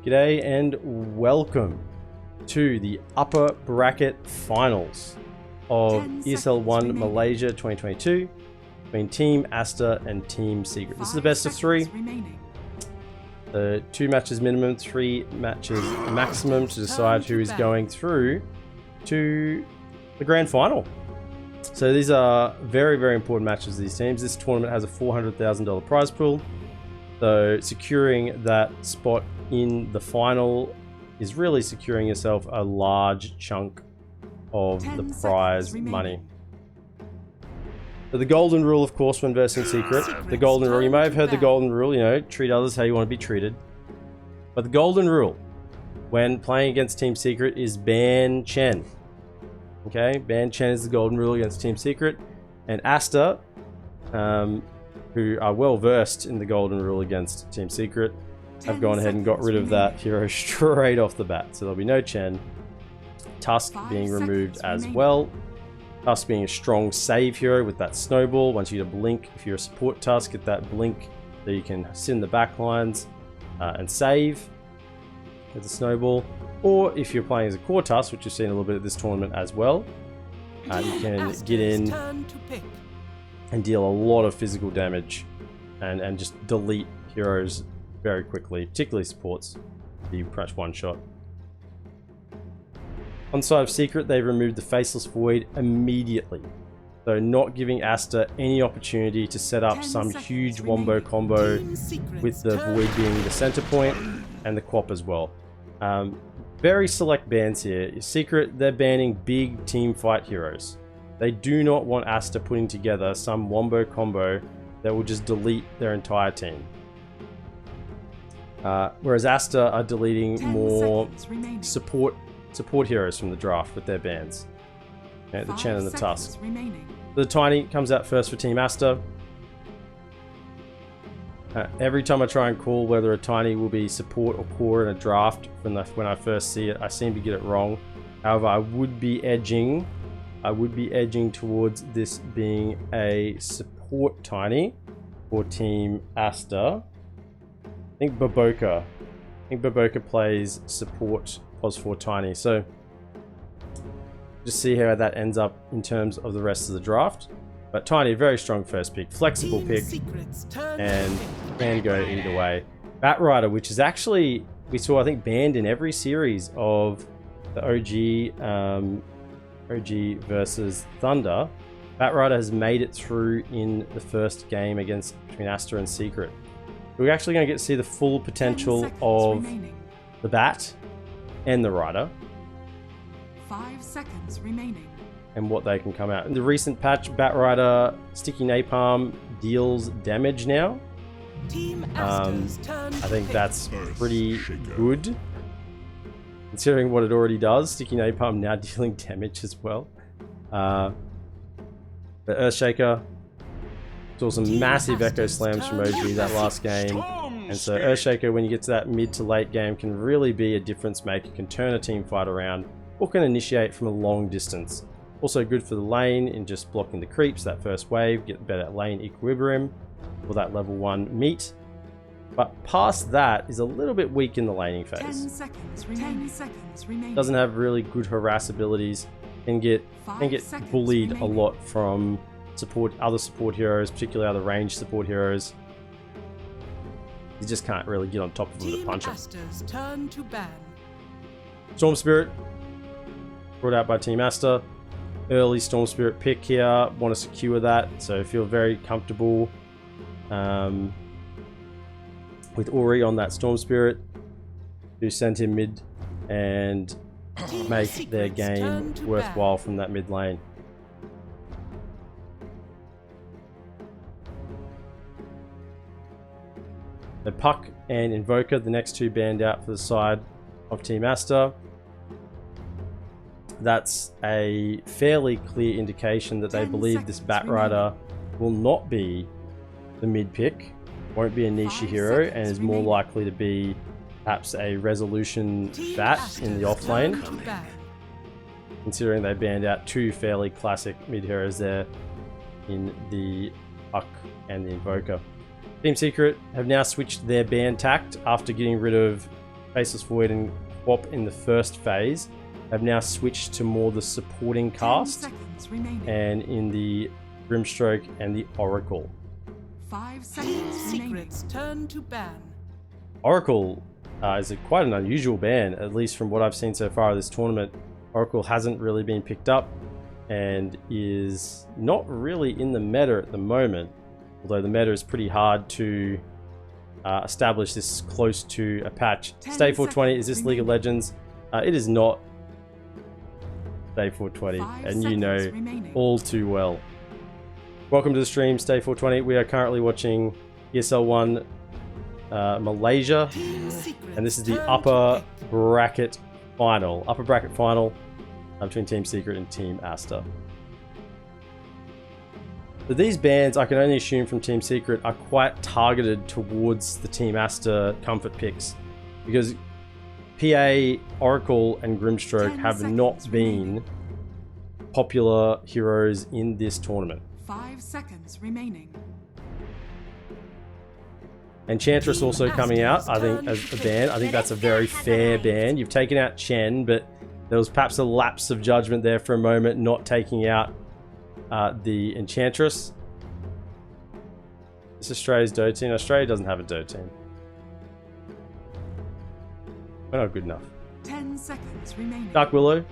G'day and welcome to the upper bracket finals of ESL 1 Malaysia 2022 between Team Aster and TeamSecret. This is the best of three. The 2 matches minimum, 3 matches maximum to decide who is going through to the grand final. So these are very, very important matches for these teams. This tournament has a $400,000 prize pool. So securing that spot in the final is really securing yourself a large chunk of the prize money. So the golden rule, of course, when versing Secret. The golden rule, you may have heard the golden rule, you know, treat others how you want to be treated. But the golden rule when playing against TeamSecret is ban Chen. Okay, ban Chen is the golden rule against TeamSecret. And Aster, who are well versed in the golden rule against TeamSecret, have gone ahead and got rid of that hero straight off the bat. So there'll be no Chen. Tusk being removed as well. Tusk being a strong save hero with that snowball. Once you get a blink, if you're a support Tusk, get that blink so you can sit in the back lines and save with the snowball. Or if you're playing as a core Tusk, which you've seen a little bit at this tournament as well, you can get in and deal a lot of physical damage and just delete heroes very quickly, particularly supports. You crush one shot. On the side of Secret, they've removed the Faceless Void immediately. So not giving Aster any opportunity to set up some huge wombo combo with the Void being the center point and the Quap as well. Very select bans here. Secret, they're banning big team fight heroes. They do not want Aster putting together some wombo combo that will just delete their entire team. Whereas Aster are deleting more support heroes from the draft with their bans. Okay, the Chen and the Tusk. The Tiny comes out first for Team Aster. Every time I try and call whether a Tiny will be support or core in a draft, when I first see it, I seem to get it wrong. However, I would be edging towards this being a support Tiny for Team Aster. I think Baboka plays support pos for Tiny. So just see how that ends up in terms of the rest of the draft. But Tiny, a very strong first pick, flexible pick, and can go either way. Batrider, which is actually, we saw I think banned in every series of the OG versus Thunder. Batrider has made it through in the first game between Aster and Secret. We're actually going to get to see the full potential of the Bat and the Rider. 5 seconds remaining. And what they can come out. In the recent patch, Batrider Sticky Napalm deals damage now. I think that's pretty good, considering what it already does. Sticky Napalm now dealing damage as well. The Earthshaker saw some massive Echo Slams from OG that last game. And so Earthshaker, when you get to that mid to late game, can really be a difference maker, can turn a team fight around, or can initiate from a long distance. Also good for the lane in just blocking the creeps, that first wave, get better lane equilibrium for that level 1 meet. But past that is a little bit weak in the laning phase. 10 seconds remaining. Doesn't have really good harass abilities, can get bullied a lot from other support heroes, particularly other ranged support heroes. You just can't really get on top of them to punch them. Storm Spirit, brought out by Team Aster. Early Storm Spirit pick here, want to secure that, so feel very comfortable with Ori on that Storm Spirit, who sent him mid and make their game worthwhile from that mid lane. The Puck and Invoker, the next 2 banned out for the side of Team Aster. That's a fairly clear indication that they believe this Batrider will not be the mid pick, won't be a niche hero, and is more likely to be perhaps a resolution Bat in the off lane. Considering they banned out 2 fairly classic mid heroes there in the Puck and the Invoker. TeamSecret have now switched their ban tact after getting rid of Faceless Void and Quap in the first phase have now switched to more the supporting 10 cast, seconds remaining. and in the Grimstroke and the Oracle. 5 seconds remaining. TeamSecret's turn to ban. Oracle is quite an unusual ban, at least from what I've seen so far of this tournament. Oracle hasn't really been picked up and is not really in the meta at the moment, although the meta is pretty hard to establish this close to a patch. 10 Stay 420, is seconds this League of remaining. Legends? It is not Stay 420, 5 and you know seconds remaining. all too well. Welcome to the stream, Stay 420. We are currently watching ESL 1 Malaysia, TeamSecret's and this is the turn upper to pick. bracket final. Upper bracket final between TeamSecret and TeamAster. So these bans, I can only assume from TeamSecret, are quite targeted towards the TeamAster comfort picks, because PA, Oracle, and Grimstroke 10 have seconds not been remaining. popular heroes in this tournament. 5 seconds remaining. Enchantress also coming out, I think, as a ban. I think that's a very fair ban. You've taken out Chen, but there was perhaps a lapse of judgment there for a moment, not taking out the Enchantress. This is Australia's Dota team. Australia doesn't have a Dota team. We're not good enough. 10 seconds remaining. Dark Willow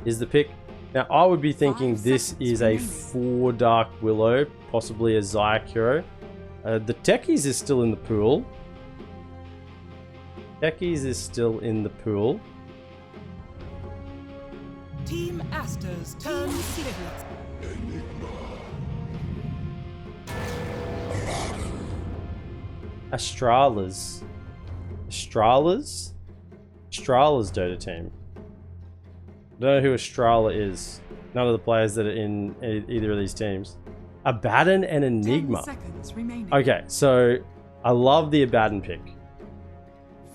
is the pick. Now, I would be thinking 5 this seconds is a remaining. 4 Dark Willow, possibly a Zayak hero. The Techies is still in the pool. Techies is still in the pool. TeamAster's turn to pick. Astrala's Dota team. I don't know who Astrala is. None of the players that are in either of these teams. Abaddon and 10 Enigma. seconds remaining. Okay, so I love the Abaddon pick.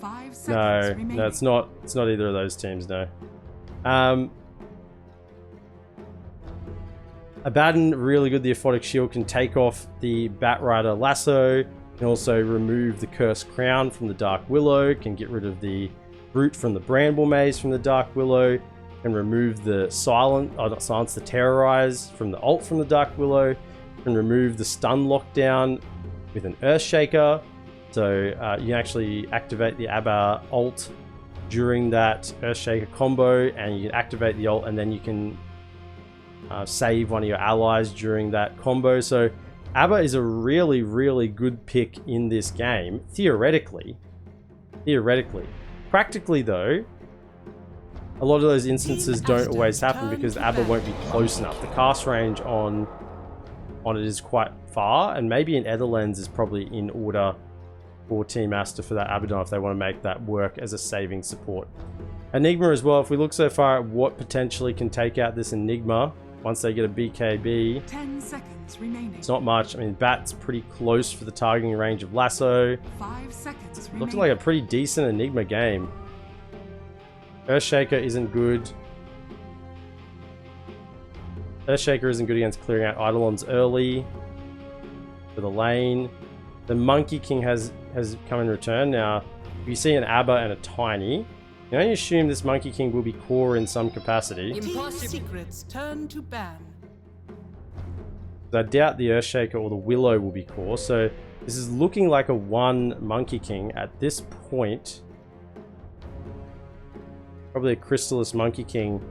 5 seconds No, remaining. no, it's not either of those teams, no. Abaddon, really good. The Aphotic Shield can take off the Batrider Lasso, can also remove the Cursed Crown from the Dark Willow, can get rid of the Brute from the Bramble Maze from the Dark Willow, can remove the the Terrorize from the ult from the Dark Willow, can remove the Stun Lockdown with an Earthshaker. So you can actually activate the Abba ult during that Earthshaker combo, and you can activate the ult, and then you can save one of your allies during that combo. So Abba is a really, really good pick in this game, theoretically. Practically, though, a lot of those instances don't always happen because Abba won't be close enough. The cast range on it is quite far, and maybe an Etherlens is probably in order for TeamAster for that Abaddon if they want to make that work as a saving support. Enigma as well, if we look so far at what potentially can take out this Enigma once they get a BKB, 10 seconds remaining. it's not much. I mean, Bat's pretty close for the targeting range of Lasso. 5 seconds remaining. Looks like a pretty decent Enigma game. Earthshaker isn't good. Earthshaker isn't good against clearing out Eidolons early for the lane. The Monkey King has come in return. Now, if you see an Abba and a Tiny, you can only assume this Monkey King will be core in some capacity. TeamSecret's turn to ban. I doubt the Earthshaker or the Willow will be core, so this is looking like a 1 Monkey King at this point. Probably a Crystallis Monkey King,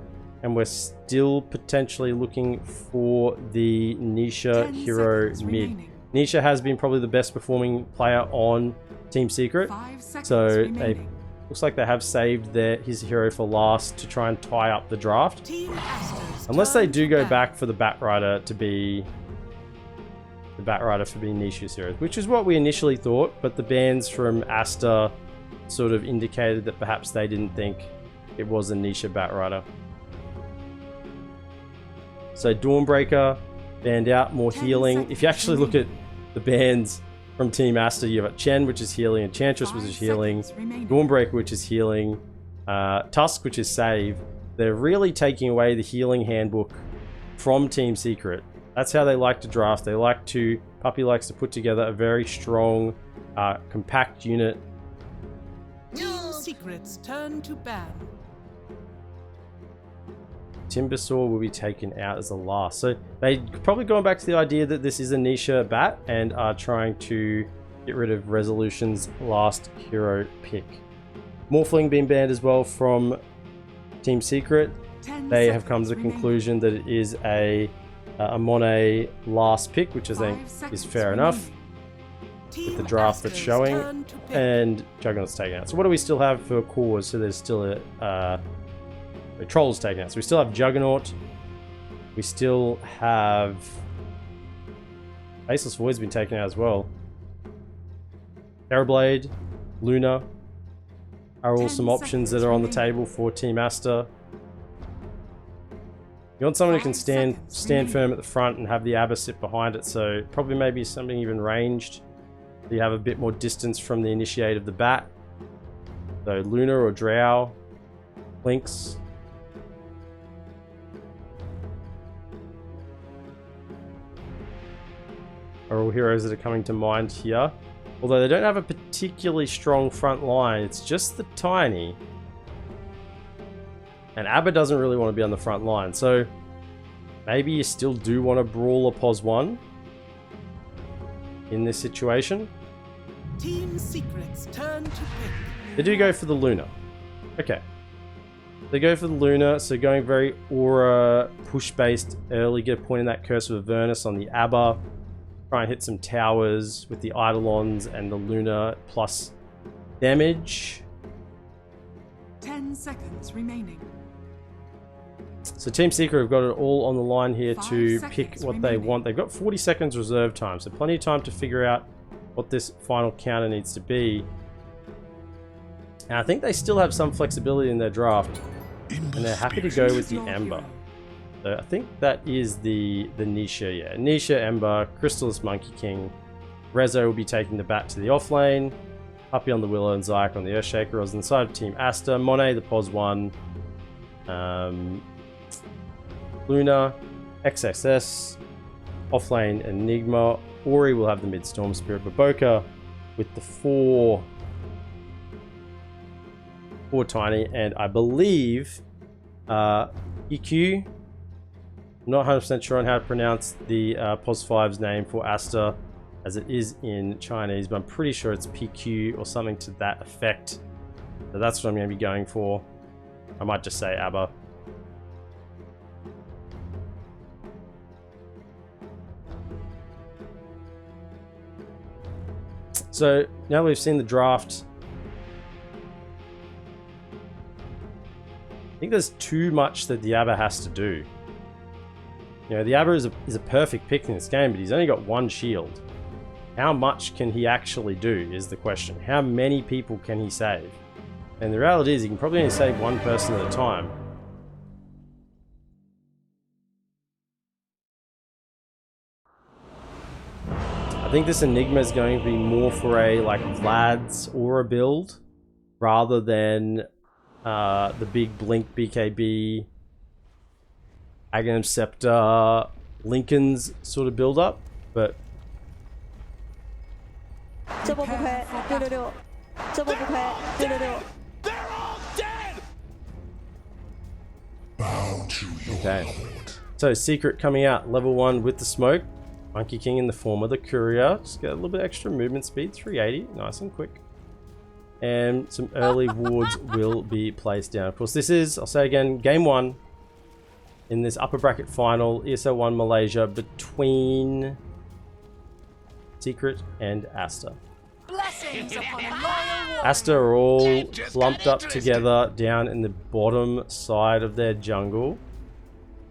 and we're still potentially looking for the Nisha 10 hero seconds mid. remaining. Nisha has been probably the best performing player on TeamSecret, 5 seconds so remaining. looks like they have saved his hero for last to try and tie up the draft. TeamAster's Unless they turn do to go ban. back for the Batrider to be the Batrider for being Nisha's hero, which is what we initially thought, but the bans from Aster sort of indicated that perhaps they didn't think it was a Nisha Batrider. So Dawnbreaker banned out, more 10 healing. If you seconds actually look at remaining. the bans from Team Aster, you've got Chen, which is healing, Enchantress, which 5 is healing, seconds remaining. Dawnbreaker, which is healing, Tusk, which is save. They're really taking away the healing handbook from TeamSecret. That's how they like to draft. They like to, Puppy likes to put together a very strong, compact unit Secret's turn to ban. Timbersaw will be taken out as the last. So they probably going back to the idea that this is a niche bat and are trying to get rid of Resolution's last hero pick. Morphling being banned as well from TeamSecret. They have come to the conclusion that it is a Monet last pick, which I think is fair enough with the draft that's showing, and Juggernaut's taken out. So what do we still have for cores? So there's still a Troll's taken out. So we still have Juggernaut. We still have Faceless Void's been taken out as well. Terrorblade, Luna are all some options that are on the table for TeamAster. You want someone who can stand firm at the front and have the Abba sit behind it, so probably maybe something even ranged. So you have a bit more distance from the initiate of the bat. So Luna or Drow, Lynx. Are all heroes that are coming to mind here. Although they don't have a particularly strong front line, it's just the Tiny. And Abba doesn't really want to be on the front line, so maybe you still do want to brawl a POS 1 in this situation. TeamSecret's turn to pick. They do go for the Luna. Okay. They go for the Luna, so going very aura push-based early, get a point in that Curse of Avernus on the Abba. Try and hit some towers with the Eidolons and the Luna plus damage. 10 seconds remaining. So TeamSecret have got it all on the line here 5 to seconds pick what they remaining. want. They've got 40 seconds reserve time, so plenty of time to figure out what this final counter needs to be. And I think they still have some flexibility in their draft, and they're happy to go with the Ember. So I think that is the Nisha, yeah. Nisha, Ember, Crystallis, Monkey King. Rezo will be taking the bat to the off lane. Puppy on the Willow and Zyke on the Earthshaker. On the side of TeamAster, Monet the POS 1. Luna, XSS, offlane Enigma. Ori will have the mid Storm Spirit. Baboka with the 4 Tiny, and I believe EQ. I'm not 100% sure on how to pronounce the POS 5's name for Aster, as it is in Chinese, but I'm pretty sure it's PQ or something to that effect. So that's what I'm going to be going for. I might just say Abba. So now that we've seen the draft, I think there's too much that the Abba has to do. You know, the Abba is a perfect pick in this game, but he's only got 1 shield. How much can he actually do is the question. How many people can he save? And the reality is he can probably only save 1 person at a time. I think this Enigma is going to be more for a like Vlad's Aura build rather than the big Blink BKB Aghanim Scepter Lincoln's sort of build up, but okay. So Secret coming out level 1 with the smoke. Monkey King in the form of the Courier. Just get a little bit extra movement speed, 380, nice and quick. And some early wards will be placed down. Of course, this is, I'll say again, game 1 in this upper bracket final, ESL 1 Malaysia, between Secret and Aster. Aster are all lumped up together down in the bottom side of their jungle.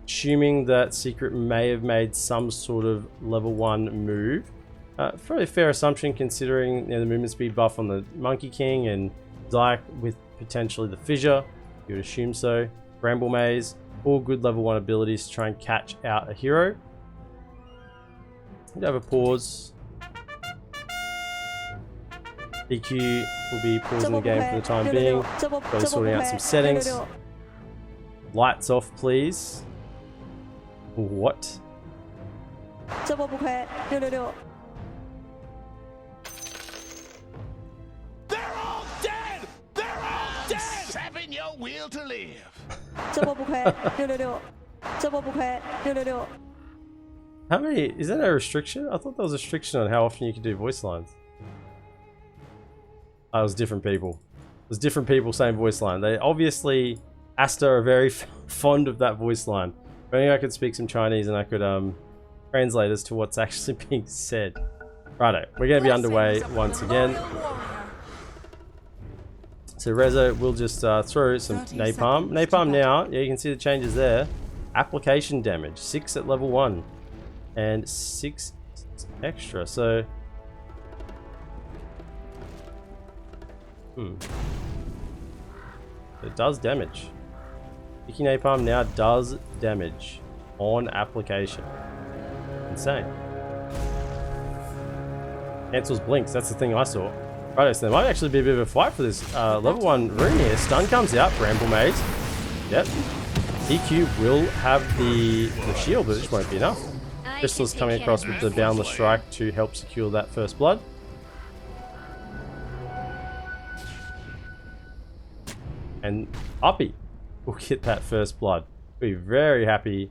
Assuming that Secret may have made some sort of level 1 move. Probably a fair assumption considering the movement speed buff on the Monkey King and Zyke with potentially the Fissure. You would assume so. Bramble Maze. All good level 1 abilities to try and catch out a hero. We'll have a pause. EQ will be pausing the game for the time being. Probably sorting out some settings. Lights off, please. What? will to live. 这波不亏666，这波不亏666。 How many? Is that a restriction? I thought there was a restriction on how often you could do voice lines. Oh, it was different people. It was different people saying voice line. They obviously, Aster are very fond of that voice line. If only I could speak some Chinese and I could translate as to what's actually being said. Righto, we're going to be underway once again. So Rezo will just throw some napalm. Napalm now, yeah, you can see the changes there. Application damage, 6 at level 1. And 6 extra, so... It does damage. Sticky napalm now does damage on application. Insane. Cancels blinks, that's the thing I saw. Right, so there might actually be a bit of a fight for this level 1 rune here. Stun comes out, Bramble Maze. Yep. EQ will have the shield, but it just won't be enough. Crystal's coming across with the Boundless Strike to help secure that first blood. And Uppy will get that first blood. We'll be very happy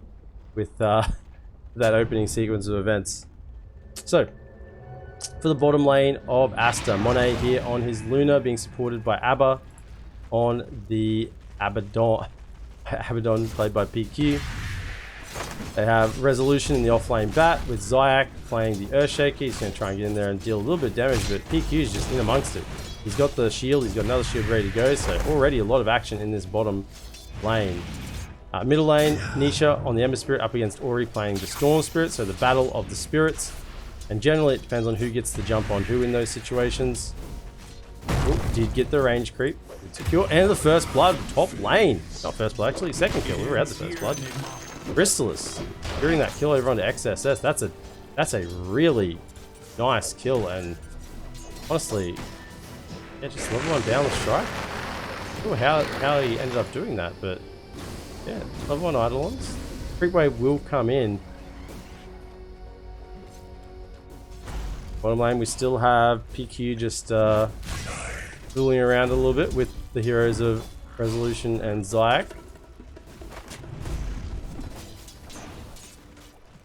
with that opening sequence of events. So, for the bottom lane of Aster, Monet here on his Luna, being supported by Abba on the Abaddon played by PQ. They have Resolution in the offlane bat with Zayak playing the Earthshaker. He's going to try and get in there and deal a little bit of damage, but PQ is just in amongst it. He's got the shield, he's got another shield ready to go, so already a lot of action in this bottom lane. Middle lane, Nisha on the Ember Spirit up against Ori playing the Storm Spirit, so the battle of the spirits. And generally it depends on who gets the jump on who in those situations. Ooh, did get the range creep. Secure, and the first blood, top lane. Not first blood, actually, second kill. We were at the first blood. Chrysalis, securing that kill over onto XSS. That's a really nice kill, and honestly, yeah, just level 1 down the strike. Not sure how he ended up doing that, but yeah, level 1 Eidolons. Creep wave will come in. Bottom lane, we still have PQ just fooling around a little bit with the heroes of Resolution and Zayak.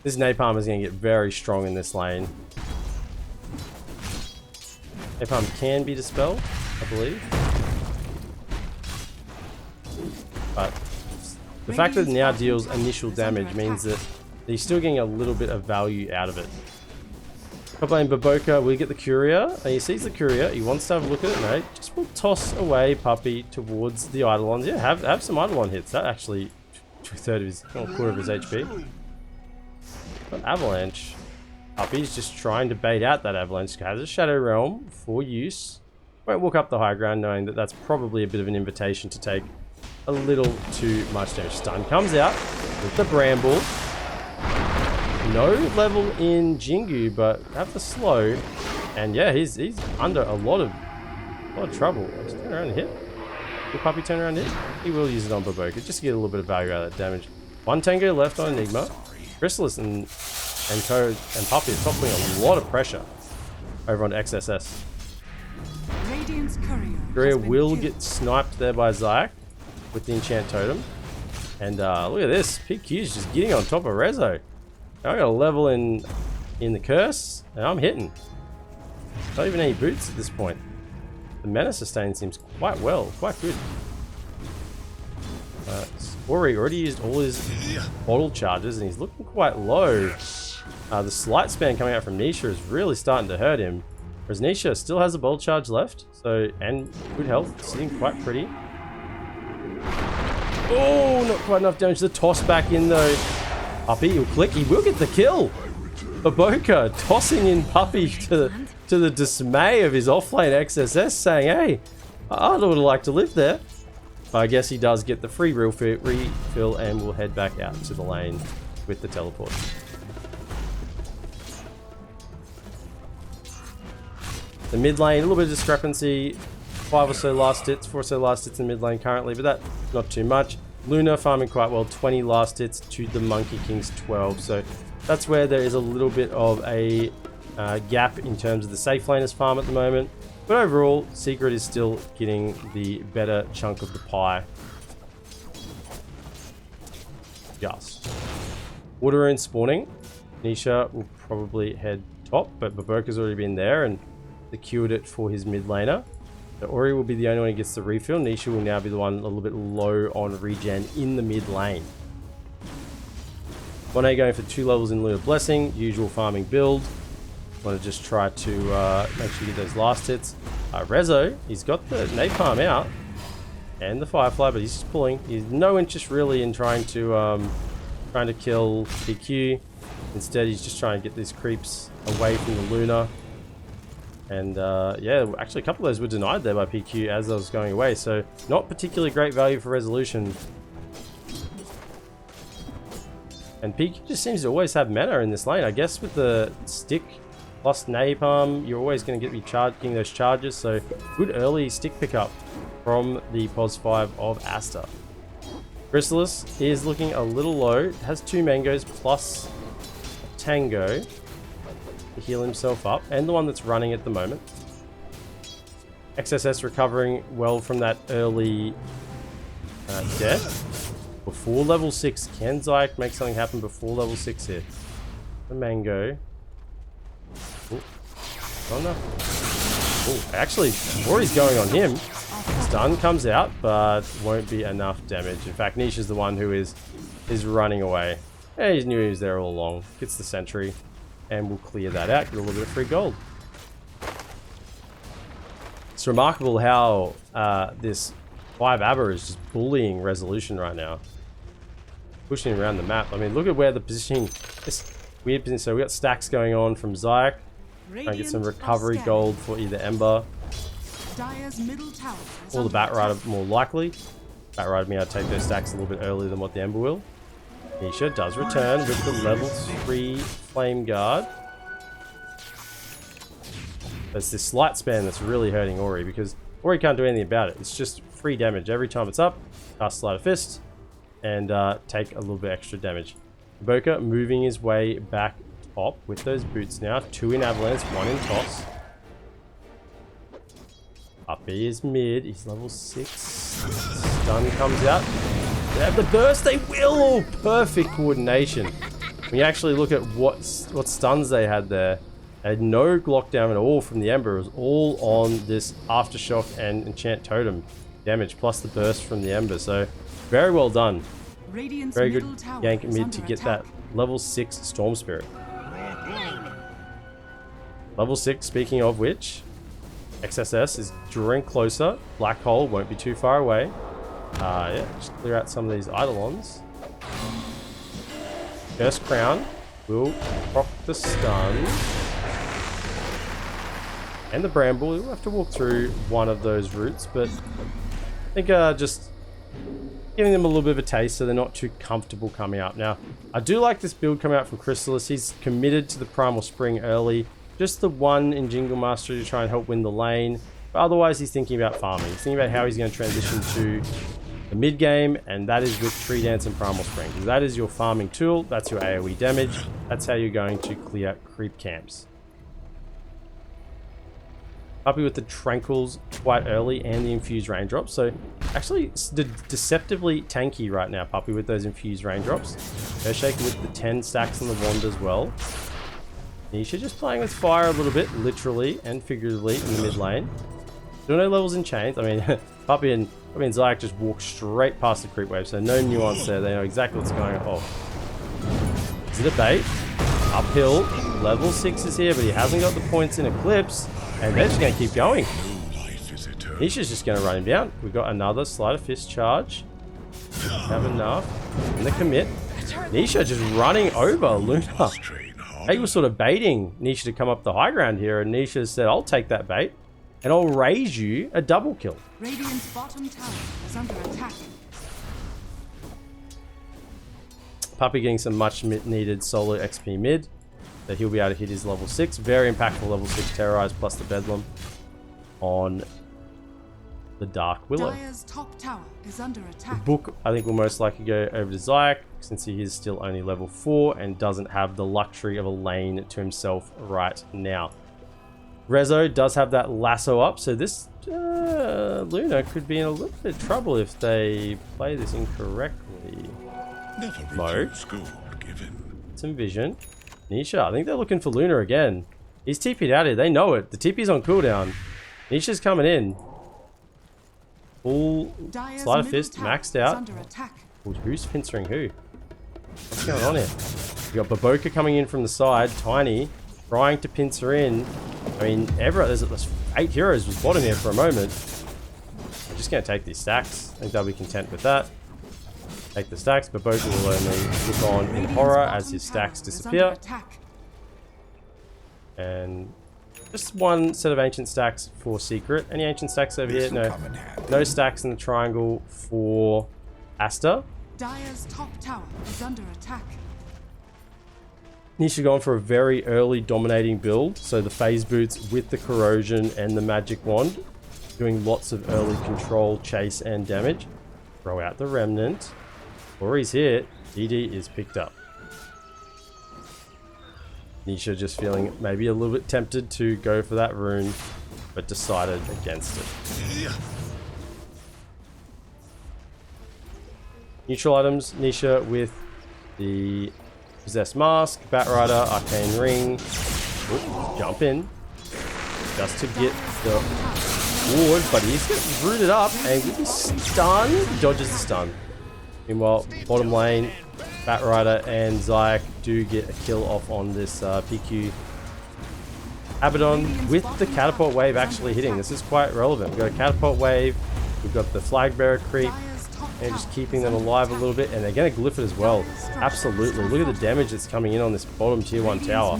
This napalm is going to get very strong in this lane. Napalm can be dispelled, I believe. But the fact that it now deals initial damage means that he's still getting a little bit of value out of it. Top lane Baboka will get the Courier, and he sees the Courier, he wants to have a look at it, no, just will toss away Puppy towards the Eidolons. Yeah, have some Eidolon hits, that actually a quarter of his HP. But Avalanche, Puppy's just trying to bait out that Avalanche, has a Shadow Realm for use. Won't walk up the high ground knowing that that's probably a bit of an invitation to take a little too much damage. Stun comes out with the Bramble. No level in Jingu, but have the slow, and yeah, he's under a lot of trouble. Just turn around and hit. Will Puppy turn around and hit? He will use it on Baboka just to get a little bit of value out of that damage. 1 Tango left on Enigma. Chrysalis and Toad and Puppy are putting a lot of pressure over on XSS. Radiant's Courier will get sniped there by Zayak with the Enchant Totem, and look at this. PQ is just getting on top of Rezo. I got a level in the curse, and I'm hitting. Not even any boots at this point. The mana sustain seems quite good. Ori already used all his bottle charges, and he's looking quite low. The slight span coming out from Nisha is really starting to hurt him. Whereas Nisha still has a bottle charge left, so, and good health, sitting quite pretty. Oh, not quite enough damage. The toss back in though. Puppy, he'll click, he will get the kill. Baboka tossing in Puppy to the dismay of his offlane XSS, saying, hey, I would like to live there. But I guess he does get the free refill and will head back out to the lane with the teleport. The mid lane, a little bit of discrepancy. 5 or so last hits, 4 or so last hits in mid lane currently, but that's not too much. Luna farming quite well, 20 last hits to the Monkey King's 12. So that's where there is a little bit of a gap in terms of the safe laners farm at the moment. But overall, Secret is still getting the better chunk of the pie Just. Water Rune spawning. Nisha will probably head top, but Baboka's already been there and secured it for his mid laner. So Ori will be the only one who gets the refill. Nisha will now be the one a little bit low on regen in the mid lane. 1A going for 2 levels in Lunar Blessing, usual farming build. Want to just try to make sure you get those last hits. Rezo, he's got the Napalm out and the Firefly, but he's just pulling. He's no interest really in trying to kill PQ. Instead, he's just trying to get these creeps away from the Luna. And yeah, actually a couple of those were denied there by PQ as I was going away, so not particularly great value for resolution. And PQ just seems to always have mana in this lane. I guess with the stick plus Napalm, you're always going to be getting those charges, so good early stick pickup from the POS 5 of Aster. Chrysalis is looking a little low. It has 2 mangoes plus Tango to heal himself up, and the one that's running at the moment. XSS recovering well from that early death. Before level 6, can Zyke make something happen before level 6 here? The mango. Ooh. Oh no. Ooh, actually, Ori's going on him. Stun comes out, but won't be enough damage. In fact, Nisha's the one who is running away. Yeah, he knew he was there all along. Gets the sentry, and we'll clear that out. Get a little bit of free gold. It's remarkable how this 5 Aber is just bullying resolution right now. Pushing around the map. I mean, look at where the positioning, this weird position. So we got stacks going on from Zyke. Trying to get some recovery gold for either Ember or the Bat Rider, more likely. Bat Rider being able to take those stacks a little bit earlier than what the Ember will. Nisha does return with the level 3 Flame Guard. There's this slight span that's really hurting Ori because Ori can't do anything about it. It's just free damage every time it's up. Cast Sleight of Fist and take a little bit extra damage. Boka moving his way back top with those boots now. 2 in Avalanche, 1 in Toss. Puppy is mid. He's level 6. Stun comes out. They have the burst. They will. Oh, perfect coordination. When you actually look at what stuns they had there, they had no lockdown at all from the Ember. It was all on this Aftershock and Enchant Totem damage, plus the burst from the Ember. So, very well done. Very good gank mid to get that level 6 Storm Spirit. Level 6, speaking of which, XSS is drawing closer. Black Hole won't be too far away. Yeah, just clear out some of these Eidolons. Curse Crown will proc the stun. And the Bramble. We'll have to walk through one of those routes, but I think just giving them a little bit of a taste so they're not too comfortable coming up. Now, I do like this build coming out from Chrysalis. He's committed to the Primal Spring early. Just the one in Jingle Master to try and help win the lane. But otherwise, he's thinking about farming. He's thinking about how he's going to transition to the mid game, and that is with Tree Dance and Primal Spring. Because that is your farming tool. That's your AoE damage. That's how you're going to clear creep camps. Puppy with the Tranquils quite early and the Infused Raindrops. So actually deceptively tanky right now, Puppy, with those Infused Raindrops. Earthshaker with the 10 stacks on the wand as well. Nisha just playing with fire a little bit, literally and figuratively in the mid lane. Still no levels in chains. I mean, Puppy and Zyke just walk straight past the creep wave, so no nuance there. They know exactly what's going on. Oh. Is it a bait? Uphill. Level 6 is here, but he hasn't got the points in Eclipse. And they're just going to keep going. Nisha's just going to run him down. We've got another Sleight of Fist charge. Have enough. And the commit. Nisha just running over Luna. He was sort of baiting Nisha to come up the high ground here, and Nisha said, I'll take that bait, and I'll raise you a double kill. Radiant's bottom tower is under attack. Puppy getting some much needed solo XP mid. So he'll be able to hit his level 6. Very impactful level 6 Terrorize plus the Bedlam on the Dark Willow. Dire's top tower is under attack. The book, I think, will most likely go over to Zyke, since he is still only level 4 and doesn't have the luxury of a lane to himself right now. Rezo does have that lasso up, so this Luna could be in a little bit of trouble if they play this incorrectly. Mo. Some vision. Nisha, I think they're looking for Luna again. He's TP'd out here. They know it. The TP's on cooldown. Nisha's coming in. Full Sleight of Fist maxed out. Well, who's pincering who? What's going on here? We got Baboka coming in from the side. Tiny trying to pincer in. I mean, there's 8 heroes was bottom here for a moment. I'm just going to take these stacks. I think they'll be content with that. Take the stacks. Baboka will only look on in horror as his stacks disappear. And just one set of ancient stacks for Secret. Any ancient stacks over here? No. No stacks in the triangle for Aster. Dire's top tower is under attack. Nisha gone for a very early dominating build. So the phase boots with the corrosion and the magic wand. Doing lots of early control, chase, and damage. Throw out the remnant. Ori's here. DD is picked up. Nisha just feeling maybe a little bit tempted to go for that rune, but decided against it. Neutral items, Nisha with the Possessed Mask, Batrider, Arcane Ring. Ooh, jump in. Just to get the ward, but he's getting rooted up and with his stun, dodges the stun. Meanwhile, bottom lane, Batrider and Zayak do get a kill off on this PQ. Abaddon with the catapult wave actually hitting. This is quite relevant. We've got a catapult wave, we've got the flag bearer creep, and just keeping them alive a little bit, and they're going to glyph it as well. Absolutely. Look at the damage that's coming in on this bottom tier 1 tower.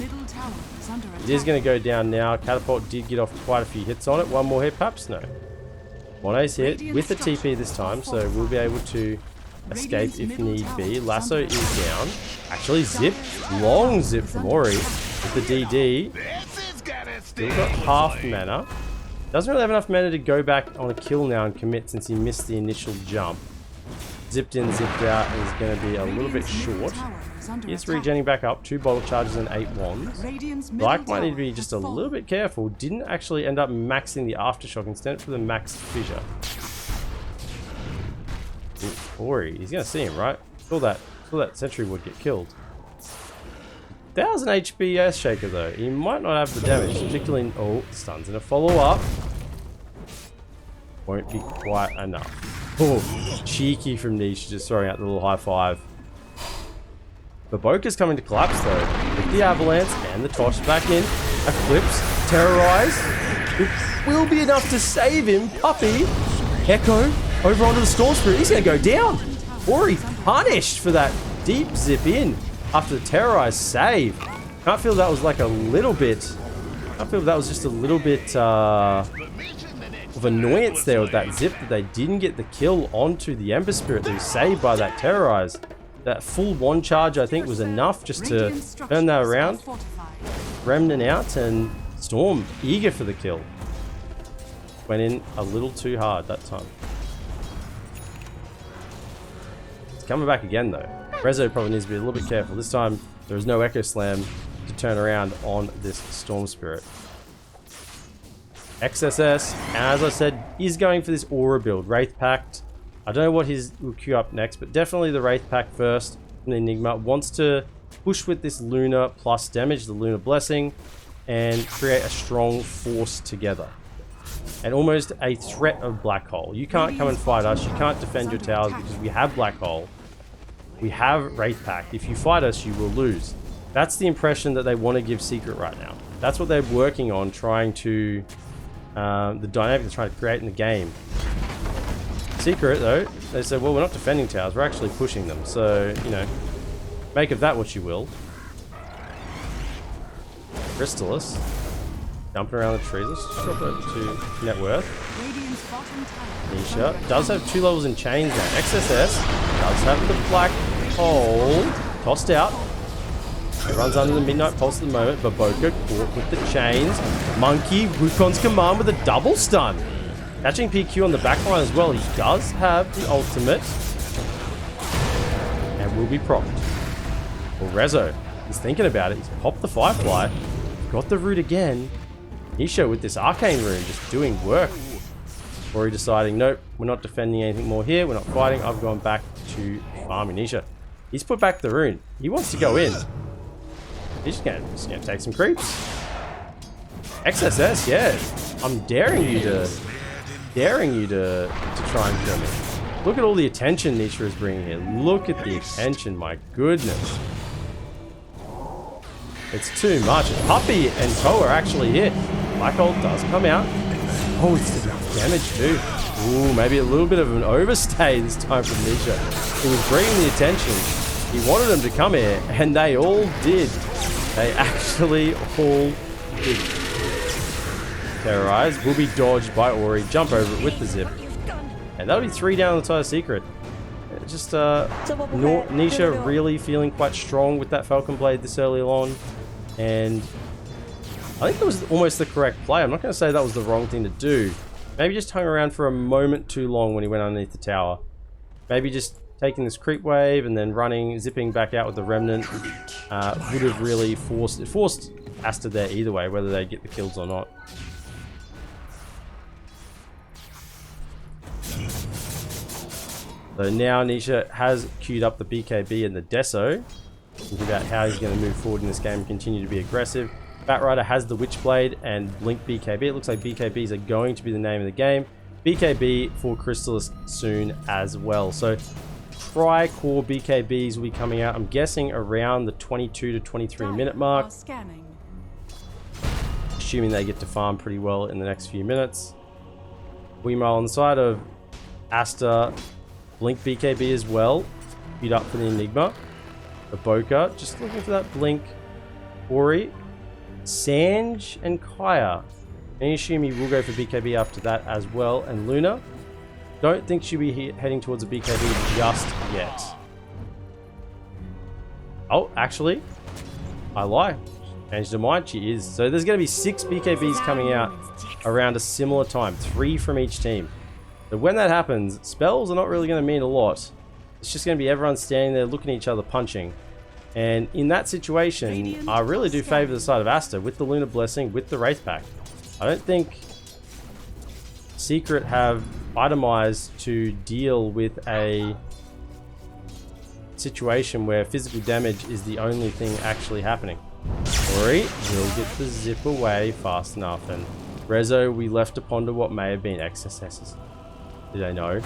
It is going to go down now. Catapult did get off quite a few hits on it. One more hit perhaps? No. Mono's hit with the TP this time, so we'll be able to escape if need be. Lasso is down. Actually, zip. Long zip from Ori with the DD. Still got half mana. Doesn't really have enough mana to go back on a kill now and commit since he missed the initial jump. Zipped in, zipped out, and is going to be a little bit short. He's regenning back up. 2 bottle charges and 8 wands. Like might need to be just a little bit careful. Didn't actually end up maxing the aftershock instead for the max fissure. Ori, he's going to see him, right? Saw that sentry would get killed. 1000 HP Earth Shaker though. He might not have the damage, particularly. Oh, stun's in a follow up. Won't be quite enough. Oh, cheeky from Niche, just throwing out the little high five. Baboka's coming to collapse though. With the avalanche and the toss back in. Eclipse, terrorize. It will be enough to save him. Puppy, Echo, over onto the Storm Spirit. He's going to go down. Ori punished for that deep zip in after the terrorize save. Can't feel that was like a little bit. Can't feel that was just a little bit of annoyance there with that zip that they didn't get the kill onto the Ember Spirit that was saved by that terrorize. That full wand charge I think was enough just to turn that around. Remnant out and Storm eager for the kill. Went in a little too hard that time. It's coming back again though. Rezo probably needs to be a little bit careful. This time there is no Echo Slam to turn around on this Storm Spirit. XSS, as I said, is going for this Aura build. Wraith Pact. I don't know what his will queue up next, but definitely the Wraith Pact first. And the Enigma wants to push with this Luna plus damage, the Luna Blessing, and create a strong force together. And almost a threat of Black Hole. You can't come and fight us. You can't defend your towers because we have Black Hole. We have Wraith Pact. If you fight us, you will lose. That's the impression that they want to give Secret right now. That's what they're working on, trying to... the dynamic they're trying to create in the game. Secret, though, they said, well, we're not defending towers. We're actually pushing them. So, you know, make of that what you will. Crystallis. Jumping around the trees. Let's just drop it to net worth. Nisha does have 2 levels in chains now. XSS does have the black hole tossed out. It runs under the Midnight Pulse at the moment. Baboka caught with the chains. Monkey, Wukon's command with a double stun. Catching PQ on the backline as well. He does have the ultimate. And will be propped. Well, Rezo, he's thinking about it. He's popped the Firefly. Got the root again. Nisha with this Arcane Rune just doing work. Ori deciding, nope, we're not defending anything more here. We're not fighting. I've gone back to farming. Nisha He's put back the rune. He wants to go in. He's just gonna take some creeps. XSS, yeah. I'm daring you to try and kill me. Look at all the attention Nisha is bringing here. Look at the attention, my goodness. It's too much. Puppy and Ko are actually hit. Black Hole does come out. Oh, it's enough damage too. Ooh, maybe a little bit of an overstay this time from Nisha. He was bringing the attention. He wanted them to come here, and they all did. They actually all did. Terrorize will be dodged by Ori. Jump over it with the zip. And that'll be 3 down on the entire secret. Just Nisha really feeling quite strong with that Falcon Blade this early on. And I think that was almost the correct play. I'm not going to say that was the wrong thing to do. Maybe just hung around for a moment too long when he went underneath the tower. Maybe just taking this creep wave and then running, zipping back out with the remnant would have really forced Aster there either way, whether they get the kills or not. So now Nisha has queued up the BKB and the Deso. Thinking about how he's going to move forward in this game and continue to be aggressive. Batrider has the Witchblade and Blink BKB. It looks like BKBs are going to be the name of the game. BKB for Crystallis soon as well. So Tri-Core BKBs will be coming out, I'm guessing, around the 22 to 23 minute mark. Assuming they get to farm pretty well in the next few minutes. Meanwhile, on the side of Aster, Blink BKB as well. Beat up for the Enigma. The Boka, just looking for that Blink. Ori, Sanj, and Kaya. And assume he will go for BKB after that as well. And Luna, don't think she'll be heading towards a BKB just yet. Oh, actually, I lie. Changed her mind, she is. So there's going to be 6 BKBs coming out around a similar time. 3 from each team. So when that happens, spells are not really going to mean a lot. It's just going to be everyone standing there looking at each other punching. And in that situation, I really do favor the side of Aster with the Lunar Blessing, with the Wraith Pack. I don't think Secret have itemized to deal with a situation where physical damage is the only thing actually happening. Ori will get the zip away fast enough, and Rezo, we left to ponder what may have been XSSs. Do they know?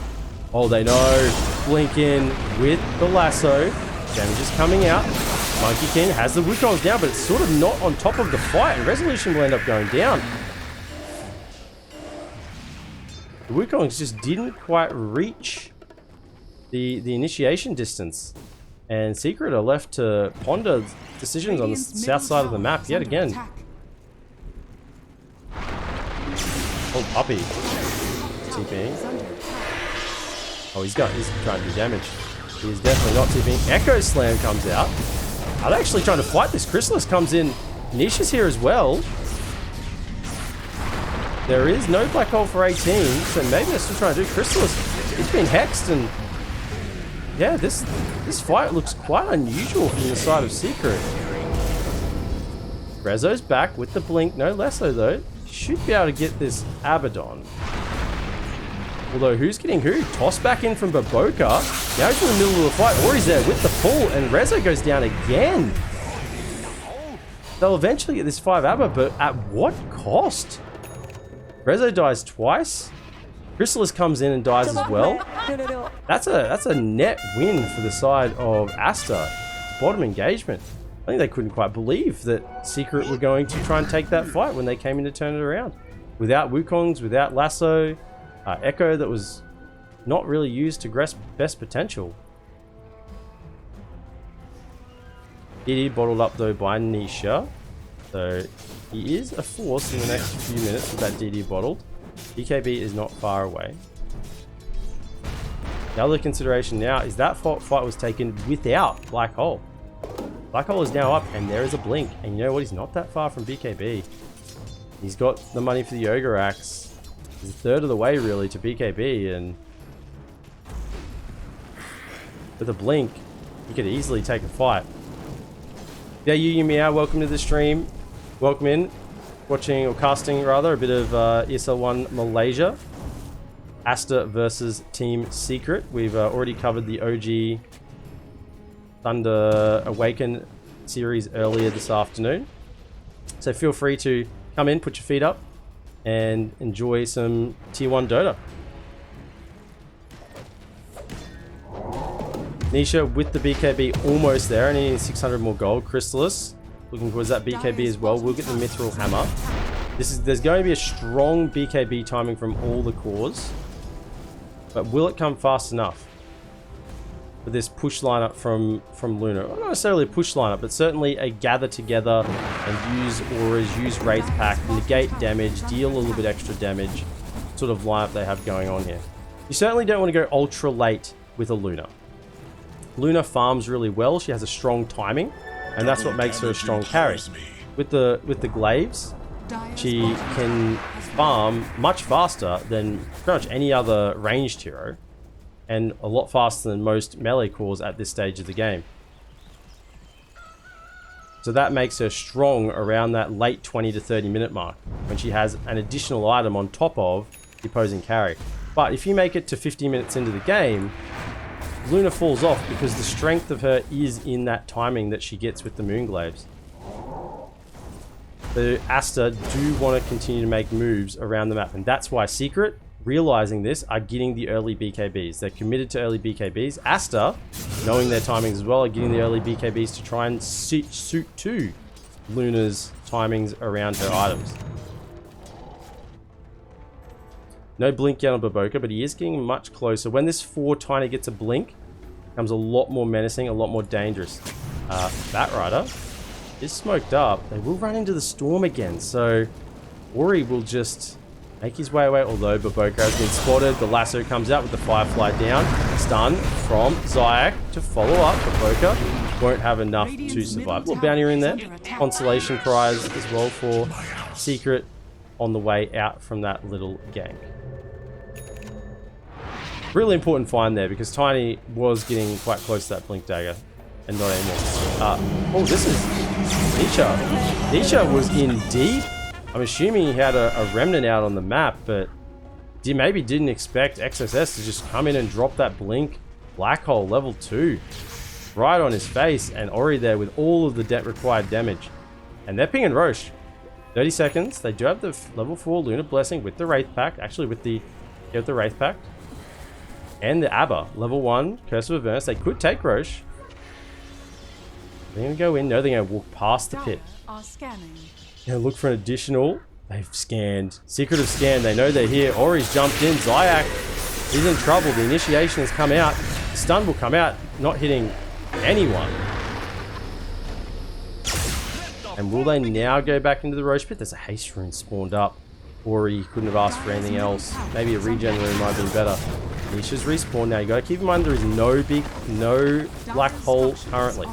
Oh, they know. Blink in with the lasso. Damage is coming out. Monkey King has the Wukongs down, but it's sort of not on top of the fight, and Resolution will end up going down. The Wukongs just didn't quite reach the initiation distance, and Secret are left to ponder decisions on the south side of the map yet again. Oh, Puppy. TPing. Oh, he's trying to do damage. He is definitely not TPing. Echo Slam comes out. Are they actually trying to fight this? Crystallis comes in. Nisha's here as well. There is no Black Hole for 18, so maybe they're still trying to do Crystallis. It's been hexed, and yeah, this fight looks quite unusual from the side of Secret. Rezo's back with the Blink. No Lasso though. Should be able to get this Abaddon. Although, who's getting who? Toss back in from Baboka. Now he's in the middle of the fight. Ori's there with the pull, and Rezo goes down again. They'll eventually get this 5 Abba, but at what cost? Rezo dies twice. Crystallis comes in and dies as well. That's a net win for the side of Aster. Bottom engagement. I think they couldn't quite believe that Secret were going to try and take that fight when they came in to turn it around. Without Wukongs, without Lasso, Echo that was not really used to best potential. Diddy bottled up though by Nisha. So he is a force in the next few minutes with that DD bottled. BKB is not far away. The other consideration now is that fight was taken without Black Hole. Black Hole is now up, and there is a Blink. And you know what? He's not that far from BKB. He's got the money for the Ogre Axe. He's a third of the way, really, to BKB. And with a Blink, he could easily take a fight. Yeah, Yu Meow, welcome to the stream. Welcome in. Watching, or casting rather, a bit of ESL 1 Malaysia. Aster versus TeamSecret. We've already covered the OG Thunder Awaken series earlier this afternoon. So feel free to come in, put your feet up, and enjoy some Tier 1 Dota. Nisha with the BKB almost there, and needing 600 more gold. Crystalis looking towards that BKB as well. We'll get the Mithril Hammer. There's going to be a strong BKB timing from all the cores, but will it come fast enough for this push lineup from Luna? Not necessarily a push lineup, but certainly a gather together and use auras, use Wraith Pack, negate damage, deal a little bit extra damage sort of lineup they have going on here. You certainly don't want to go ultra late with a Luna. Luna farms really well. She has a strong timing, and that's what makes her a strong carry. With the glaives, she can farm much faster than pretty much any other ranged hero, and a lot faster than most melee cores at this stage of the game. So that makes her strong around that late 20 to 30 minute mark, when she has an additional item on top of the opposing carry. But if you make it to 50 minutes into the game, Luna falls off because the strength of her is in that timing that she gets with the Moonglaves. The Aster do want to continue to make moves around the map, and that's why Secret, realizing this, are getting the early BKBs. They're committed to early BKBs. Aster, knowing their timings as well, are getting the early BKBs to try and suit to Luna's timings around her items. No blink yet on Baboka, but he is getting much closer. When this 4 tiny gets a blink, it becomes a lot more menacing, a lot more dangerous. Batrider is smoked up. They will run into the storm again, so Ori will just make his way away, although Baboka has been spotted. The lasso comes out with the Firefly down. Stun from Zayak to follow up. Baboka won't have enough to survive. A little bounty in there. Consolation prize as well for Secret on the way out from that little gank. Really important find there, because Tiny was getting quite close to that Blink Dagger, and not anymore. Oh, this is Nisha. Nisha was in deep. I'm assuming he had a remnant out on the map, but maybe didn't expect XSS to just come in and drop that Blink Black Hole level 2 right on his face, and Ori there with all of the required damage. And they're pinging Roche. 30 seconds. They do have the level 4 Lunar Blessing with the Wraith Pack, actually with the Wraith Pack. And the Abba, level 1, Curse of Avernus. They could take Roche. They're going to go in. No, they're going to walk past the pit. Going to look for an additional. They've scanned. Secret have scanned. They know they're here. Ori's jumped in. Zayak is in trouble. The initiation has come out. Stun will come out, not hitting anyone. And will they now go back into the Roche pit? There's a haste rune spawned up. Ori couldn't have asked for anything else. Maybe a regen rune might have been better. Nisha's respawned now. You gotta keep in mind there is no black hole currently.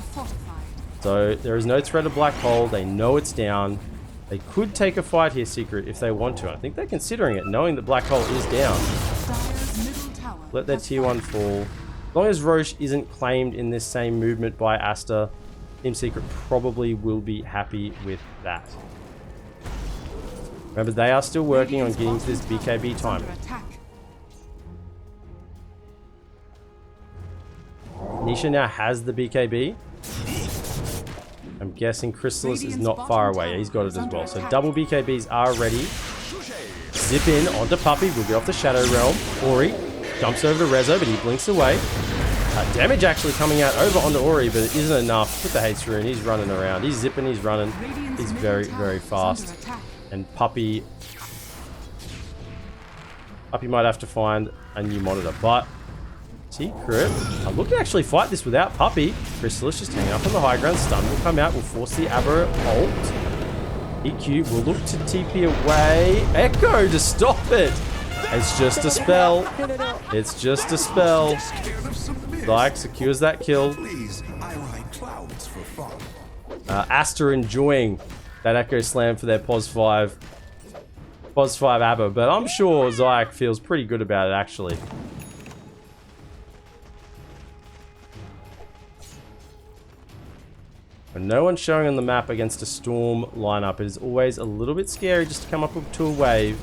So there is no threat of black hole. They know it's down. They could take a fight here, Secret, if they want to. I think they're considering it, knowing that black hole is down. Let their tier 1 fall. As long as Roche isn't claimed in this same movement by Aster, TeamSecret probably will be happy with that. Remember, they are still working on getting to this BKB time. Nisha now has the BKB. I'm guessing Crystalis is not far away. He's got it as well. So double BKBs are ready. Zip in onto Puppey. We'll get off the Shadow Realm. Ori jumps over to Rezo, but he blinks away. Damage actually coming out over onto Ori, but it isn't enough. With the haste rune, he's running around. He's zipping, he's running. He's very, very fast. And Puppey might have to find a new monitor, but Secret are looking to actually fight this without Puppey. Crystalis just hanging up on the high ground. Stun will come out, will force the Abba ult. EQ will look to TP away. Echo to stop it. It's just a spell. It's just a spell. Like secures that kill. Aster enjoying that Echo Slam for their POS 5 Abba, but I'm sure Zayak feels pretty good about it actually. When no one's showing on the map against a Storm lineup, it is always a little bit scary just to come up to a wave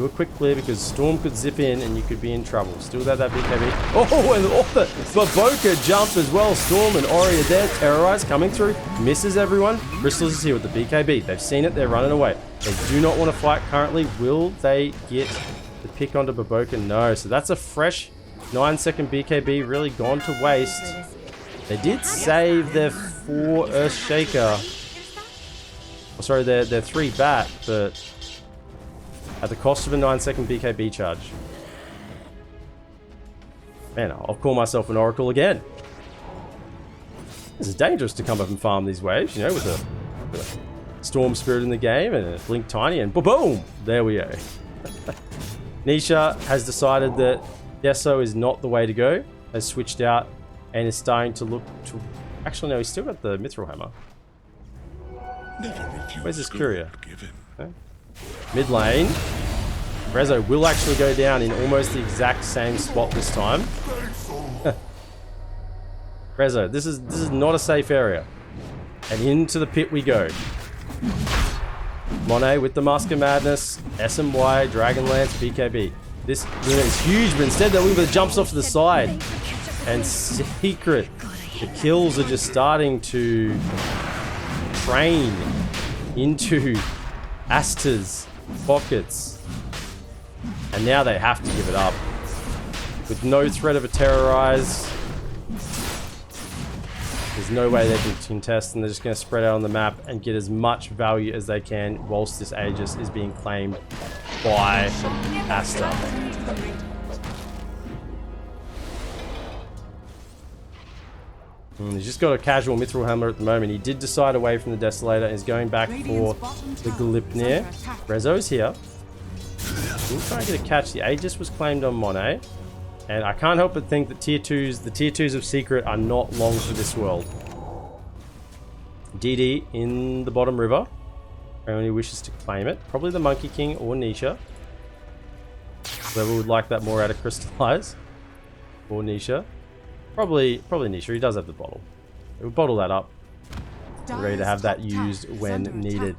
Do a quick clear because Storm could zip in and you could be in trouble. Still got that BKB. Oh, and the Baboka jump as well. Storm and Ori are there. Terrorize coming through. Misses everyone. Bristles is here with the BKB. They've seen it. They're running away. They do not want to fight currently. Will they get the pick onto Baboka? No. So that's a fresh 9-second BKB really gone to waste. They did save their 4 Earthshaker. Oh, sorry, their 3 bat, but at the cost of a 9-second BKB charge. Man, I'll call myself an Oracle again. This is dangerous to come up and farm these waves, you know, with a Storm Spirit in the game and a Blink Tiny and boom! There we go. Nisha has decided that Deso is not the way to go, has switched out and is starting to look to... Actually, no, he's still got the Mithril Hammer. Where's this Courier? Okay. Mid lane. Rezo will actually go down in almost the exact same spot this time. Rezo, this is not a safe area. And into the pit we go. Monet with the Mask of Madness, SMY, Dragonlance, BKB. This Luna is huge, but instead that Luna jumps off to the side. And Secret. The kills are just starting to train into Aster's pockets. And now they have to give it up. With no threat of a Terrorize. There's no way they can contest, and they're just going to spread out on the map and get as much value as they can whilst this Aegis is being claimed by Aster. He's just got a casual Mithril Hammer at the moment. He did decide away from the Desolator and is going back for the Glipnir. Rezo's here. We'll try and get a catch. The Aegis was claimed on Monet. And I can't help but think that the tier 2s of Secret are not long for this world. DD in the bottom river. Only wishes to claim it. Probably the Monkey King or Nisha. Whoever would like that more out of Crystallize. Or Nisha. Probably Nisha. He does have the bottle. We'll bottle that up. We're ready to have that used when needed.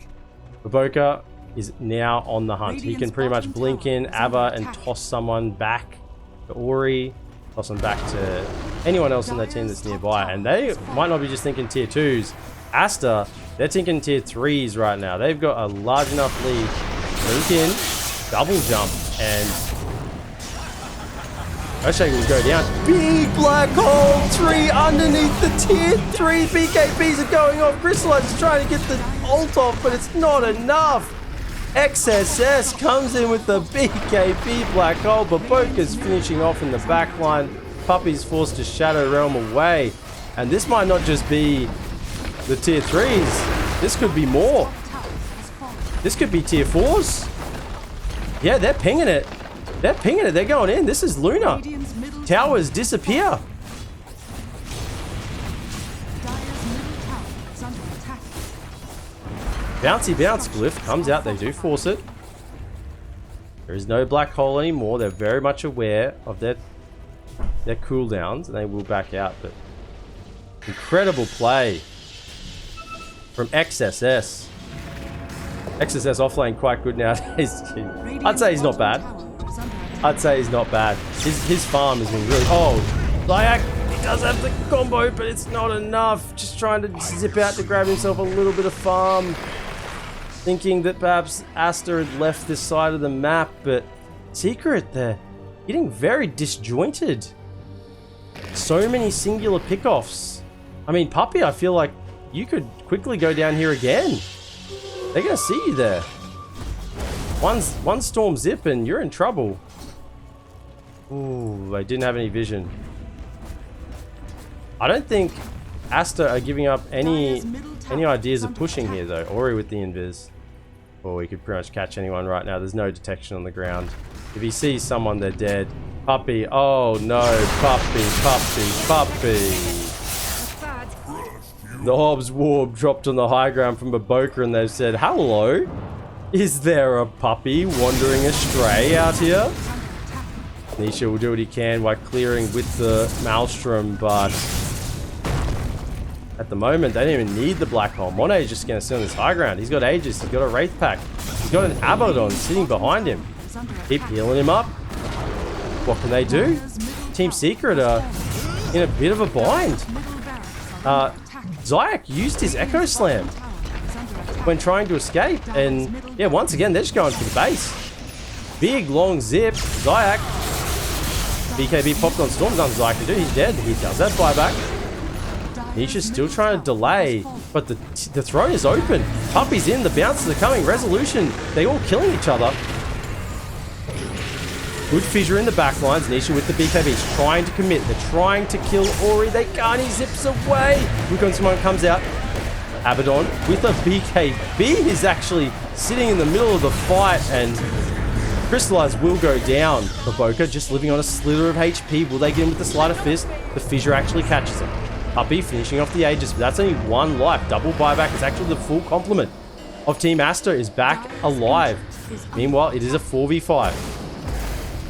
Baboka is now on the hunt. He can pretty much blink in Ava and toss someone back to Ori, toss them back to anyone else in their team that's nearby. And they might not be just thinking tier 2s. Aster, they're thinking tier 3s right now. They've got a large enough lead. Blink in, double jump, and Earthshaker will go down. Big black hole, 3 underneath the tier 3. BKBs are going off. Crystallize is trying to get the ult off, but it's not enough. XSS comes in with the BKB black hole. Baboka's finishing off in the back line. Puppy's forced to Shadow Realm away. And this might not just be the tier 3s. This could be more. This could be tier 4s. Yeah, they're pinging it. They're pinging it. They're going in. This is Luna. Towers disappear. Bouncy bounce glyph comes out. They do force it. There is no black hole anymore. They're very much aware of their cooldowns, and they will back out. But incredible play from XSS. XSS offlane quite good nowadays. I'd say he's not bad. I'd say he's not bad. His farm has been really... Oh, Lyak, he does have the combo, but it's not enough. Just trying to zip out to grab himself a little bit of farm. Thinking that perhaps Aster had left this side of the map, but Secret, they're getting very disjointed. So many singular pickoffs. I mean, Puppy, I feel like you could quickly go down here again. They're going to see you there. One storm zip and you're in trouble. Ooh, they didn't have any vision. I don't think Aster are giving up any ideas of pushing here though. Ori with the invis. Or we could pretty much catch anyone right now. There's no detection on the ground. If he sees someone, they're dead. Puppy. Oh no. Puppy. The Hobbs Warp dropped on the high ground from Baboka and they've said, hello. Is there a puppy wandering astray out here? Nisha will do what he can by clearing with the Maelstrom, but at the moment, they don't even need the black hole. Monet is just going to sit on this high ground. He's got Aegis. He's got a Wraith Pack. He's got an Abaddon sitting behind him. is under Keep attack. healing him up. What can they do? Dire's middle TeamSecret tower are has fallen. in a bit of a bind. Middle barracks are under attack. Zayak used his Echo Slam Tower is under attack. when trying to escape, and yeah, once again, they're just going for the base. Big, long zip. Zayak. BKB popped on Storm. Nothing Zayak to do. He's dead. He does that buyback. Nisha's still trying to delay, but the throne is open. Puppy's in. The bounces are coming. Resolution. They all killing each other. Good fissure in the back lines. Nisha with the BKBs trying to commit. They're trying to kill Ori. They can't. He zips away. Wukong Simone comes out. Abaddon with a BKB is actually sitting in the middle of the fight, and Crystallize will go down. Baboka just living on a slither of HP. Will they get him with the sleight of fist? The fissure actually catches him. Puppy finishing off the Aegis, but that's only one life. Double buyback is actually the full complement of TeamAster is back alive. Meanwhile, it is a 4v5.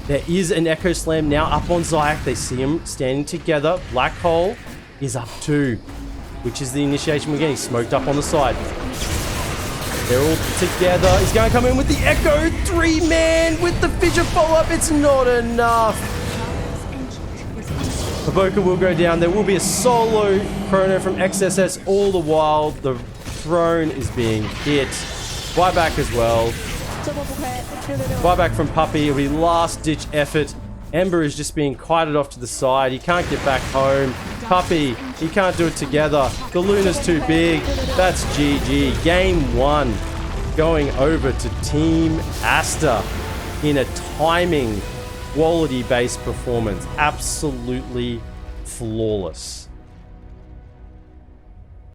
There is an Echo Slam now up on Zayak. They see him standing together. Black Hole is up too, which is the initiation we're getting. Smoked up on the side. They're all together. He's going to come in with the Echo. 3-man with the fissure follow-up. It's not enough. Baboka will go down. There will be a solo chrono from XSS all the while. The throne is being hit. Buyback as well. 这波不亏，666。 Buyback from Puppy. It'll be last-ditch effort. Ember is just being kited off to the side. He can't get back home. Puppy, he can't do it together. The Luna's too big. That's GG. Game 1 going over to TeamAster in a timing, quality-based performance. Absolutely flawless.